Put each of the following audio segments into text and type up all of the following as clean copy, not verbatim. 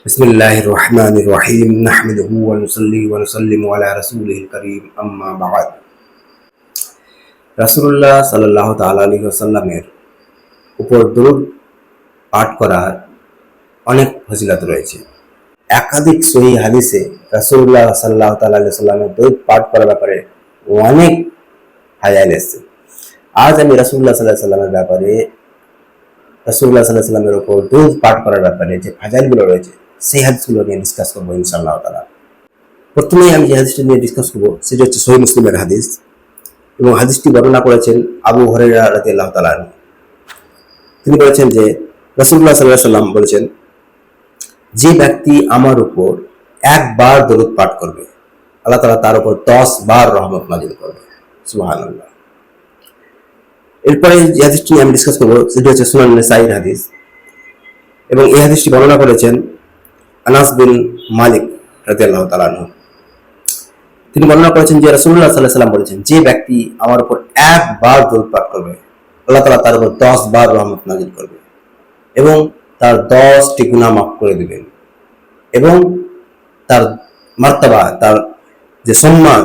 বিসমিল্লাহির রহমানির রহিম নাহমাদুহু ওয়া নুসাল্লি ওয়া নুসাল্লিমু আলা রাসূলিল কারীম আম্মা বা'দ। রাসূলুল্লাহ সাল্লাল্লাহু তাআলা আলাইহি ওয়াসাল্লামের উপর দরুদ পাঠ করার অনেক ফজিলত রয়েছে। একাধিক সহিহ হাদিসে রাসূলুল্লাহ সাল্লাল্লাহু তাআলা আলাইহি ওয়াসাল্লামের দরুদ পাঠ করার ব্যাপারে অনেক হাদিস এসেছে। আজ আমি রাসূলুল্লাহ সাল্লাল্লাহু আলাইহি ওয়াসাল্লামের ব্যাপারে রাসূলুল্লাহ সাল্লাল্লাহু আলাইহি ওয়াসাল্লামের উপর দরুদ পাঠ করার ব্যাপারে যে ফাজাইলগুলো রয়েছে সেই হাদিসগুলো নিয়ে ডিসকাস করবো ইনশাআল্লাহ তাআলা। প্রথমেই আমি যে হাদিসটি নিয়ে ডিসকাস করবো সেটি হচ্ছে সহিহ মুসলিমের হাদিস এবং হাদিসটি বর্ণনা করেছেন আবু হুরায়রা রাদিয়াল্লাহু তাআলা আনহু। তিনি বলেছেন যে রাসূলুল্লাহ সাল্লাল্লাহু আলাইহি ওয়াসাল্লাম বলেছেন, যে ব্যক্তি আমার উপর একবার দরুদ পাঠ করবে আল্লাহ তাআলা তার উপর 10 বার রহমত নাযিল করবে। সুবহানাল্লাহ। এরপরে যে হাদিসটি আমি ডিসকাস করবো সেটি হচ্ছে সুনান নাসাঈর হাদিস এবং এই হাদিসটি বর্ণনা করেছেন আনাস বিন মালিক রাদিয়াল্লাহু তাআলা আনহু। তিনি বর্ণনা করেছেন যে রাসূলুল্লাহ সাল্লাল্লাহু আলাইহি ওয়াসাল্লাম বলেছেন, যে ব্যক্তি আমার উপর একবার দরুদ পাঠ করবে আল্লাহ তাআলা তার উপর 10 বার রহমত নাযিল করবে এবং তার 10টি গুনাহ মাফ করে দিবেন এবং তার মার্তাবা, তার যে সম্মান,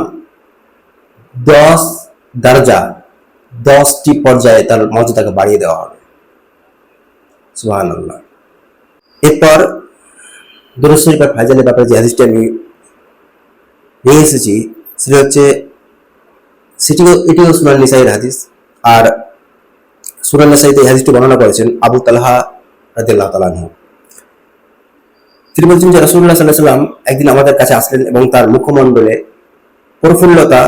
10 দরজা, 10টি পর্যায়ে তার মর্যাদাকে বাড়িয়ে দেওয়া হবে। সুবহানাল্লাহ। এরপর দুরূদ শরীফের ফাজিলের ব্যাপারে যে হাদিসটি আমি নিয়ে এসেছি এটিও সুনান নিসাইর হাদিস। আর সুনান নিসাইতে এই হাদিসটি বর্ণনা করেছেন আবু তালহা রাদিয়াল্লাহু তাআলা আনহু। তিনি বলছেন যে রাসূলুল্লাহ সাল্লাল্লাহু আলাইহি ওয়াসাল্লাম একদিন আমাদের কাছে আসলেন এবং তার মুখমণ্ডলে প্রফুল্লতা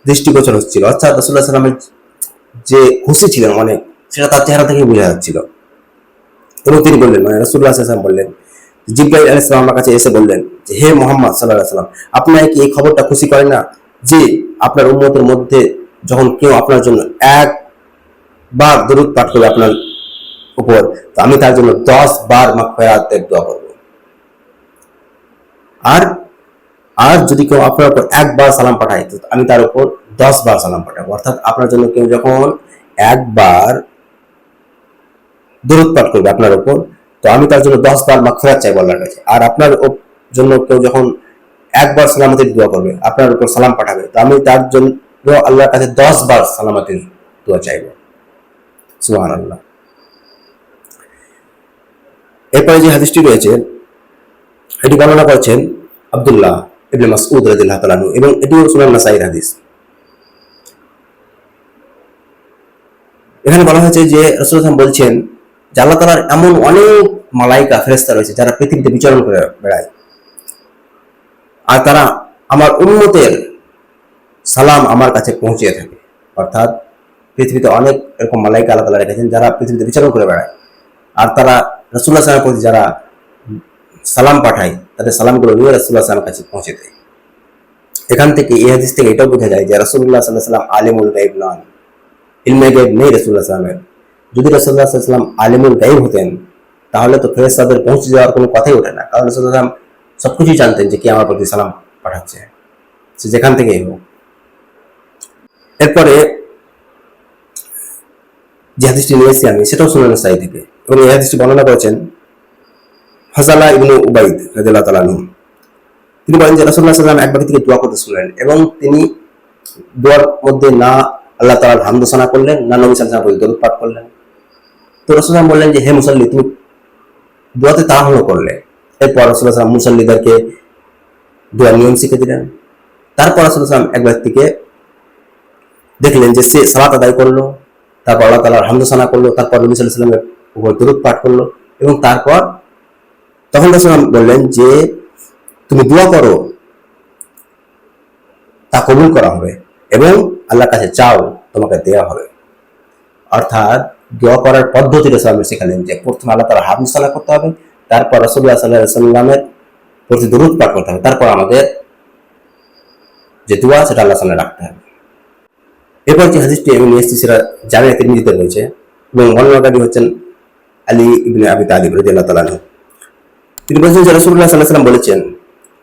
দৃষ্টিগোচর হচ্ছিল, অর্থাৎ রাসূলুল্লাহ সাল্লাল্লাহু আলাইহি ওয়াসাল্লামের যে খুশি ছিলেন অনেক, সেটা তার চেহারা থেকে বোঝা যাচ্ছিল। এবং তিনি বললেন, মানে রাসূলুল্লাহ সাল্লাল্লাহু আলাইহি ওয়াসাল্লাম বললেন, জিবরাইল আলাইহিস সালাম আমার কাছে এসে বললেন যে, হে মুহাম্মদ সাল্লাল্লাহু আলাইহি ওয়াসাল্লাম, আপনাকে কি এই খবরটা খুশি করে না যে আপনার উম্মতের মধ্যে যখন কেউ আপনার জন্য একবার দরুদ পাঠ করবে আপনার উপর, তো আমি তার জন্য 10 বার মাগফিরাতের দোয়া করব। আর আর যদি কেউ আপনার উপর একবার সালাম পাঠায় তো আমি তার উপর 10 বার সালাম পাঠাবো। অর্থাৎ আপনার জন্য কেউ যখন একবার দরুদ পাঠ করবে আপনার উপর, তো আমি তার জন্য 10 বার মাগফিরাত চাইবো আল্লাহর কাছে। আর আপনার জন্য কেউ যখন একবার সালামতের দোয়া করবে, আপনার উপর সালাম পাঠাবে, তো আমি তার জন্য আল্লাহর কাছে 10 বার সালামতের দোয়া চাইবো। সুবহানাল্লাহ। এরপরে যে হাদিসটি রয়েছে এটি বর্ণনা করেছেন আব্দুল্লাহ ইবনে মাসউদ রাদিয়াল্লাহু তাআলা আনহু এবং এটিও সুনান নাসাঈর হাদিস। এখানে বলা হয়েছে যে রাসূলুল্লাহ বলছেন যে আল্লাহ তাআলার এমন অনেক মালায়েকা ফেরেশতা রয়েছে যারা পৃথিবীতে বিচরণ করে বেড়ায়, আর তারা আমার উম্মতের সালাম আমার কাছে পৌঁছে থাকে। অর্থাৎ পৃথিবীতে অনেক এরকম মালায়েকা আল্লাহ তাআলা রেখেছেন যারা পৃথিবীতে বিচরণ করে বেড়ায়, আর তারা রাসূলুল্লাহ সাল্লাল্লাহু আলাইহি ওয়াসাল্লামের প্রতি যারা সালাম পাঠায় তাদের সালামগুলো নিয়ে রাসূলুল্লাহ সাল্লাল্লাহু আলাইহি ওয়াসাল্লামের কাছে পৌঁছে দেয়। এখান থেকে এই হাদিস থেকে এটাও বোঝা যায় যে রাসূলুল্লাহ সাল্লাল্লাহু আলাইহি ওয়াসাল্লাম আলিমুল গায়ব নন, ইলমে গায়ব নেই রাসূলুল্লাহ সাল্লাল্লাহু আলাইহি ওয়াসাল্লামের। যদি রাসূলুল্লাহ সাল্লাল্লাহু আলাইহি ওয়াসাল্লাম আলিমুল গায়ব হতেন তাহলে তো ফেরেশতাদের পৌঁছে যাওয়ার কোনো কথাই ওঠে না, কারণ রাসূলুল্লাহ সাল্লাল্লাহু আলাইহি ওয়াসাল্লাম সবকিছুই জানতেন যে কে আমার প্রতি সালাম পাঠাচ্ছে, সে যেখান থেকেই হোক। এরপরে যে হাদিসটি নিয়ে এসেছি আমি সেটাও সুনান নাসাঈ থেকে এবং এই হাদিসটি বর্ণনা করেছেন ফাজালা ইবনে উবাইদ রাদিয়াল্লাহু তাআলা আনহু। তিনি বলেন যে রাসূলুল্লাহ সাল্লাল্লাহু আলাইহি ওয়াসাল্লাম এক ব্যক্তিকে দোয়া করতে শুনলেন এবং তিনি দোয়ার মধ্যে না আল্লাহ তাআলার হামদ সানা করলেন, না নবী সাল্লাল্লাহু আলাইহি ওয়াসাল্লাম দরুদ পাঠ করলেন। তো রাসূলুল্লাহ বললেন যে, হে মুসাল্লি, তুমি দোয়াতে তাড়াহুড়ো করলে। এরপর রাসূলুল্লাহ সাল্লাল্লাহু আলাইহি ওয়াসাল্লাম মুসাল্লিদেরকে দোয়ার নিয়ম শিখিয়ে দিলেন। তারপর রাসূলুল্লাহ সাল্লাল্লাহু আলাইহি ওয়াসাল্লাম এক ব্যক্তিকে দেখলেন যে সে সালাত আদায় করলো, তারপর আল্লাহ তাআলার হামদ সানা করলো, তারপর নবী সাল্লাল্লাহু আলাইহি ওয়াসাল্লামের উপর দরুদ পাঠ করলো এবং তখন রাসূলুল্লাহ বললেন যে, তুমি দোয়া করো, তা কবুল করা হবে এবং আল্লাহর কাছে চাও, তোমাকে দেওয়া হবে। অর্থাৎ দোয়া করার পদ্ধতি রাসূলুল্লাহ শেখালেন যে প্রথমে আল্লাহ তাআলার হামদ সানা করতে হবে, তারপর রাসূলুল্লাহ সাল্লাল্লাহু আলাইহি ওয়াসাল্লামের প্রতি দরুদ পাঠ করতে হবে, তারপর আমাদের যে দোয়া সেটা আল্লাহর সামনে রাখতে হবে। এরপর যে হাদিসটি আমি নিয়ে এসেছি সেটা জামিয়া তিরমিজিতে রয়েছে এবং বর্ণনাকারী হচ্ছেন আলী ইবনে আবি তালিব রাদিয়াল্লাহু তাআলা আনহু। তিনি বলেছেন যে রাসূলুল্লাহ সাল্লাল্লাহু আলাইহি ওয়াসাল্লাম বলেছেন,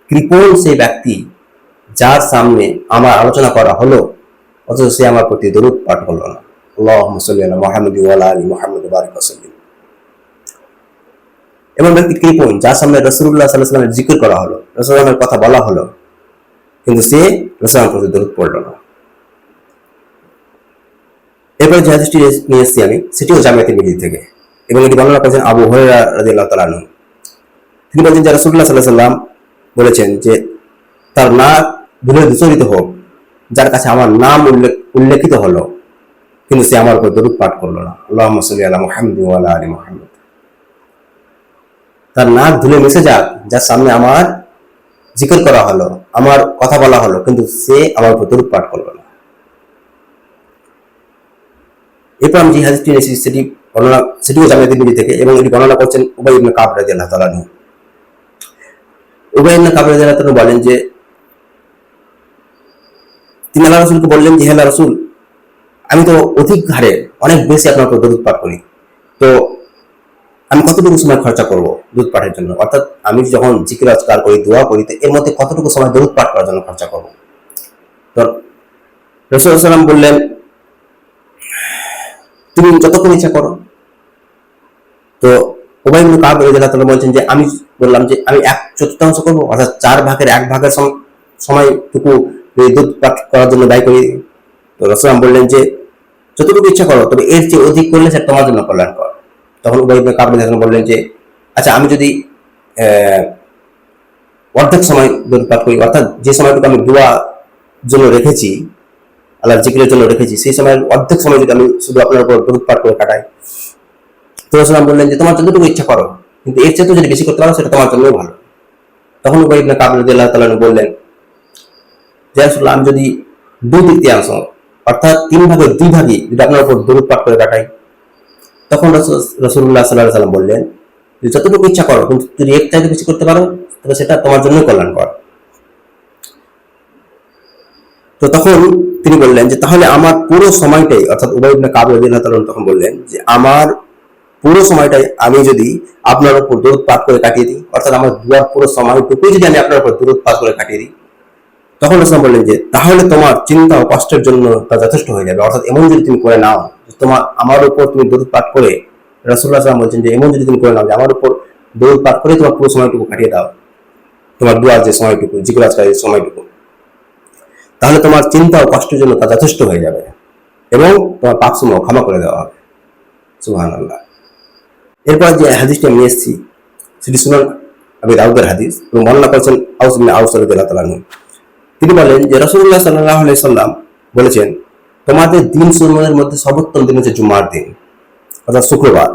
কৃপণ সেই ব্যক্তি যার সামনে আমার আলোচনা করা হলো অথচ সে আমার প্রতি দরুদ পাঠ করলো না। আল্লাহুম্মা সাল্লি আলা মুহাম্মাদ ওয়া আলা আলি মুহাম্মাদ ওয়া বারিক ওয়া সাল্লিম। এমন ব্যক্তি কৃপণ যার সামনে রাসূলুল্লাহ সাল্লাল্লাহু আলাইহি ওয়াসাল্লামের জিকির করা হলো, রাসূলের কথা বলা হলো, কিন্তু সে রাসূলের প্রতি দরুদ পড়ল না। এরপর যে হাদিসটি নিয়ে এসেছি আমি, সেটিও জামিয়া তিরমিজি থেকে, এবং এটি বর্ণনা করেছেন আবু হুরায়রা রাদিয়াল্লাহু তাআলা আনহু। তিনি বলেছেন যে রাসূলুল্লাহ সাল্লাল্লাহু আলাইহি ওয়াসাল্লাম বলেছেন যে তার নাক ধুলে দূষিত হোক যার কাছে আমার নাম উল্লেখিত হলো, কিন্তু সে আমার উপর দরুদ পাঠ করলো না। আল্লাহুম্মা সাল্লি আলা মুহাম্মাদ ওয়া আলা আলি মুহাম্মাদ। তার নাক ধুলে মিশে যাক যার সামনে আমার জিকির করা হলো, আমার কথা বলা হলো, কিন্তু সে আমার উপর দরুদ পাঠ করলো না। এরপর আমি যে হাদিসটি নিয়েছি সেটিও জামিয়া তিরমিজি থেকে, এবং এটি বর্ণনা করছেন উবাই ইবনে কাব রাদিয়াল্লাহু তাআলা আনহু। উবাই ইবনে কাব রাদিয়াল্লাহু তাআলা বলেন যে তিনি আল্লাহ রাসূলকে বললেন যে হে আল্লাহ রাসূল, আমি তো অধিক হারে অনেক বেশি আপনার উপর দরুদ পাঠ করি, তো আমি কতটুকু সময় খরচা করব দরুদ পাঠের জন্য? অর্থাৎ আমি যখন জিকির আজকার করি, দোয়া করি, তো এর মধ্যে কতটুকু সময় দরুদ পাঠ করার জন্য খরচা করব? তো রাসূল সাল্লাল্লাহু আলাইহি ওয়াসাল্লাম বললেন, তুমি যতক্ষণ ইচ্ছা করো। তো উবাই ইবনে কাব রাদিয়াল্লাহু তাআলা বলছেন যে আমি বললাম যে আমি 1/4 করব, অর্থাৎ 4 ভাগের 1 ভাগের সময়টুকু এই দরুদ পাঠ করার জন্য ব্যয় করি। তো রাসূল বললেন যে যতটুকু ইচ্ছা করো, তবে এর চেয়ে অধিক করলে সেটা তোমার জন্য কল্যাণকর। তখন উবাই ইবনে কাব রাদিয়াল্লাহু তাআলা বললেন যে আচ্ছা, আমি যদি অর্ধেক সময় দরুদ পাঠ করি, অর্থাৎ যে সময়টুকু আমি দোয়া জন্য রেখেছি, আল্লাহর জিকিরের জন্য রেখেছি, সেই সময়ের অর্ধেক সময় যদি আমি শুধু আপনার উপর দরুদ পাঠ করে কাটাই, তো রাসূল বললেন যে তোমার যতটুকু ইচ্ছা করো, কিন্তু এর চেয়ে যদি বেশি করতে পারো সেটা তোমার জন্যই ভালো। তখন উবাই ইবনে কাব রাদিয়াল্লাহু তাআলা বললেন যে রাসূলুল্লাহ, আমি যদি 2/3 অর্থাৎ 3 ভাগের 2 ভাগই যদি আপনার উপর দরুদ পাঠ করে কাটাই, তখন রাসূলুল্লাহ সাল্লাল্লাহু আলাইহি ওয়াসাল্লাম বললেন যে যতটুকু ইচ্ছা করো, কিন্তু যদি এর চাইতে বেশি করতে পারো তবে সেটা তোমার জন্যই কল্যাণকর। তো তখন তিনি বললেন যে তাহলে আমার পুরো সময়টাই, অর্থাৎ উবাই ইবনে কাব রাদিয়াল্লাহু তাআলা তখন বললেন যে আমার পুরো সময়টাই আমি যদি আপনার উপর দরুদ পাঠ করে কাটিয়ে দিই, অর্থাৎ আমার দুয়ার পুরো সময়টুকুই যদি আমি আপনার উপর দরুদ পাঠ করে কাটিয়ে দিই, তখন রাসূল বললেন যে তাহলে তোমার চিন্তা ও কষ্টের জন্য তা যথেষ্ট হয়ে যাবে। অর্থাৎ এমন যদি তুমি করে নাও, তোমার আমার উপর তুমি দরুদ পাঠ করে, রাসূলুল্লাহ সাল্লাল্লাহু আলাইহি ওয়াসাল্লাম বলছেন যে এমন যদি তুমি করে নাও যে আমার উপর দরুদ পাঠ করে তোমার পুরো সময়টুকু কাটিয়ে দাও, তোমার দুয়ার যে সময়টুকু, জিকির আজকারের সময়টুকু, তাহলে তোমার চিন্তা ও কষ্টের জন্য তা যথেষ্ট হয়ে যাবে, এবং তোমার পাপসমূহ ক্ষমা করে দেওয়া হবে। সুবহানাল্লাহ। এরপর যে হাদিসটি আমি এসেছি সেটি সুনান আবি দাউদের হাদিস, এবং বর্ণনা করেছেন আউস ইবনে আউস রাদিয়াল্লাহু তাআলা আনহু। তিনি বলেন যে রাসূলুল্লাহ সাল্লাল্লাহু আলাইহি ওয়াসাল্লাম বলেছেন, তোমাদের দিন সমূহের মধ্যে সর্বোত্তম দিন হচ্ছে জুমার দিন, অর্থাৎ শুক্রবার।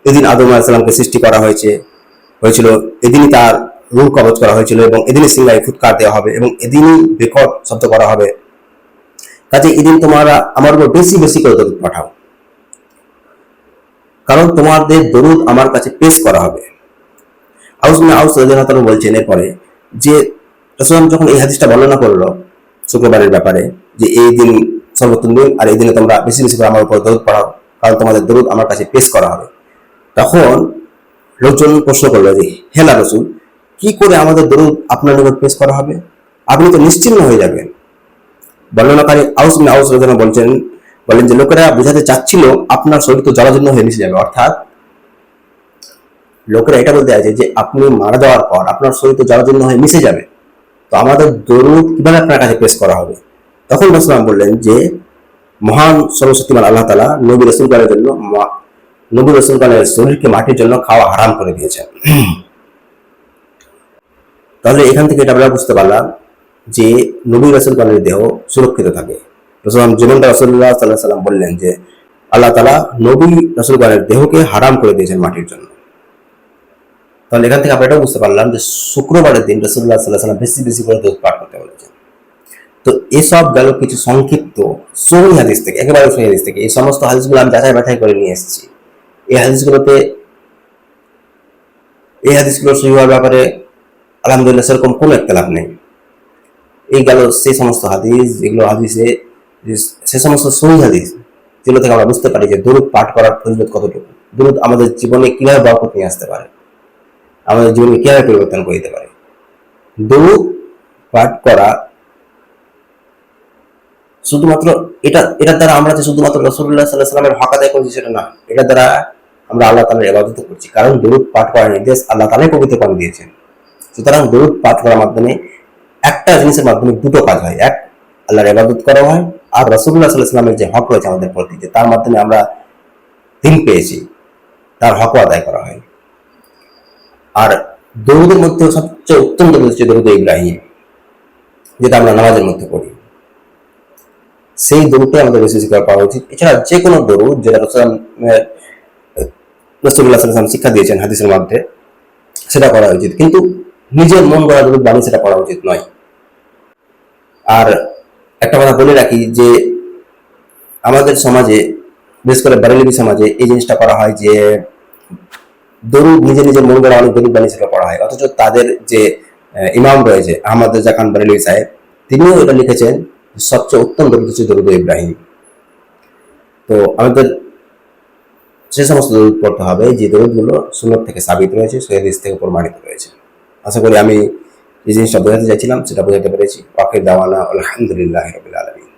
এদিন আদম আলাইহিস সালামকে সৃষ্টি করা হয়েছিল, এদিনই তার রূহ কবজ করা হয়েছিল, এবং এদিনই সিংহায় ফুৎকার দেওয়া হবে, এবং এদিনই বিকট শব্দ করা হবে। কাজে এদিন তোমরা আমার উপর বেশি বেশি করে দরুদ পাঠাও, কারণ তোমাদের দরুদ আমার কাছে পেশ করা হবে। আউস ইবনে আউস রাদিয়াল্লাহু তাআলা বলছেন এরপরে যে রাসূল যখন এই হাদিসটা বর্ণনা করলো শুক্রবারের ব্যাপারে, যে এই দিন সর্বোত্তম দিন, আর এই দিনে তোমরা বেশি বেশি করে আমার উপর দরুদ পড়াও, কারণ তোমাদের দরুদ আমার কাছে পেশ করা হবে। তখন লোকজন প্রশ্ন করলো যে হে আল্লাহর রাসূল, কি করে আমাদের দরুদ আপনার নিকট পেশ করা হবে? আপনি তো নিশ্চিন্ন হয়ে যাবেন। বর্ণনাকারী আউস ইবনে আউস রাদিয়াল্লাহু তাআলা বলেন যে লোকেরা বোঝাতে চাচ্ছিল আপনার শরীর তো জরাজীর্ণ হয়ে মিশে যাবে, অর্থাৎ লোকেরা এটা বলতে চাইছে যে আপনি মারা যাওয়ার পর আপনার শরীর তো জরাজীর্ণ হয়ে মিশে যাবে, তো আমাদের দরুদ কিভাবে আপনার কাছে পেশ করা হবে? তখন রাসূল বললেন যে মহান সর্বশক্তিমান আল্লাহ তাআলা নবী রাসূলগণের শরীরকে মাটির জন্য খাওয়া হারাম করে দিয়েছেন। তাহলে এখান থেকে এটা আমরা বুঝতে পারলাম যে নবী রাসূলগণের দেহ সুরক্ষিত থাকে। যেমনটা রাসূলুল্লাহ সাল্লাল্লাহু আলাইহি ওয়াসাল্লাম বললেন যে আল্লাহ তাআলা নবী রাসূলগণের দেহকে হারাম করে দিয়েছেন মাটির জন্য। তাহলে এখান থেকে আমরা এটাও বুঝতে পারলাম যে শুক্রবারের দিন রাসূলুল্লাহ সাল্লাল্লাহু আলাইহি ওয়াসাল্লাম বেশি বেশি করে দরুদ পাঠ করতে বলেছেন। তো এসব গেল কিছু সংক্ষিপ্ত সহিহ হাদিস থেকে, একেবারে সহিহ হাদিস থেকে। এই সমস্ত হাদিসগুলো আমি যাচাই বাছাই করে নিয়ে এসেছি। এই হাদিসগুলো সহিহ হওয়ার ব্যাপারে আলহামদুলিল্লাহ সেরকম কোনো ইখতিলাফ নেই। এই গেল সেই সমস্ত হাদিস যেগুলো সে সমস্ত সহিহ হাদিস যেগুলো থেকে আমরা বুঝতে পারি যে দরুদ পাঠ করার ফজিলত কতটুকু, দরুদ আমাদের জীবনে কিভাবে বরকত নিয়ে আসতে পারে, আমাদের জীবনে কিভাবে পরিবর্তন করে দিতে পারে। দরুদ পাঠ করা শুধুমাত্র এটার দ্বারা আমরা যে শুধুমাত্র রাসূলুল্লাহ সাল্লাল্লাহু আলাইহি ওয়াসাল্লামের হক আদায় করছি সেটা না, এটার দ্বারা আমরা আল্লাহ তাআলার ইবাদত করছি, কারণ দরুদ পাঠ করার নির্দেশ আল্লাহ তাআলাই পবিত্র কোরআনে দিয়েছেন। সুতরাং দরুদ পাঠ করার মাধ্যমে একটা জিনিসের মাধ্যমে দুটো কাজ হয়, এক আল্লাহর ইবাদত করা হয়, আর রাসূলুল্লাহ সাল্লাল্লাহু আলাইহি ওয়াসাল্লামের যে হক রয়েছে আমাদের প্রতি, যে তার মাধ্যমে আমরা দিন পেয়েছি, তার হকও আদায় করা হয়। আর দরুদের মধ্যে সবচেয়ে উত্তম দরুদ হচ্ছে দরুদ ইব্রাহিম, যেটা আমরা নামাজের মধ্যে পড়ি। সেই দরুদটাই আমাদের বেশি বেশি করে পড়া উচিত। এছাড়া যে কোনো দরুদ যেটা রাসূলুল্লাহ সাল্লাল্লাহু আলাইহি ওয়াসাল্লাম শিক্ষা দিয়েছেন হাদিসের মধ্যে, সেটা করা উচিত, কিন্তু নিজের মন গড়া দরুদ বানিয়ে সেটা করা উচিত নয়। আর একটা কথা বলে রাখি যে আমাদের সমাজে, বিশেষ করে বারেলভি সমাজে এই জিনিসটা করা হয় যে দরুদ নিজে নিজের মন গড়া অনেক দরুদ বানিয়ে সেটা পড়া হয়, অথচ তাদের যে ইমাম রয়েছে আহমদ রেজা খান বারেলভি সাহেব, তিনিও এটা লিখেছেন সবচেয়ে উত্তম দরুদ হচ্ছে দরুদ ইব্রাহিম। তো আমাদের সে সমস্ত দরুদ পড়তে হবে যে দরুদগুলো সুন্নাত থেকে সাবিত রয়েছে, সহিহ হাদিস থেকে প্রমাণিত রয়েছে। আশা করি আমি যে জিনিসটা বোঝাতে চাইছিলাম সেটা বোঝাতে পেরেছি। ওয়াকির দাওয়ানা আলহামদুলিল্লাহি রাব্বিল আলামিন।